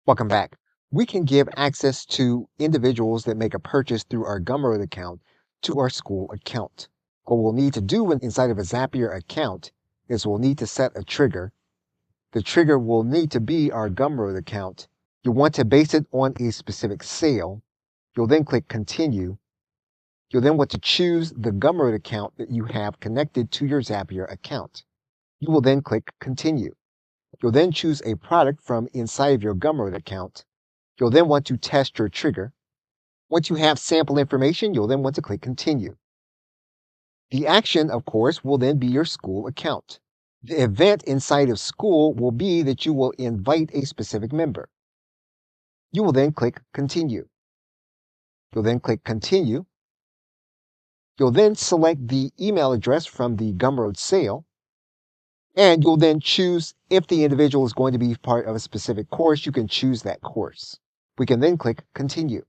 Welcome back. We can give access to individuals that make a purchase through our Gumroad account to our Skool account. What we'll need to do inside of a Zapier account is we'll need to set a trigger. The trigger will need to be our Gumroad account. You'll want to base it on a specific sale. You'll then click Continue. You'll then want to choose the Gumroad account that you have connected to your Zapier account. You will then click Continue. You'll then choose a product from inside of your Gumroad account. You'll then want to test your trigger. Once you have sample information, you'll then want to click Continue. The action, of course, will then be your Skool account. The event inside of Skool will be that you will invite a specific member. You will then click Continue. You'll then click Continue. You'll then select the email address from the Gumroad sale. And you'll then choose if the individual is going to be part of a specific course, you can choose that course. We can then click Continue.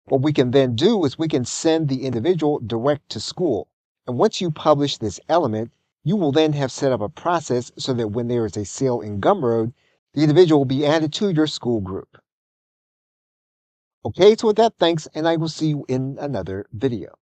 What we can then do is we can send the individual direct to Skool. And once you publish this element, you will then have set up a process so that when there is a sale in Gumroad, the individual will be added to your Skool group. Okay, so with that, thanks, and I will see you in another video.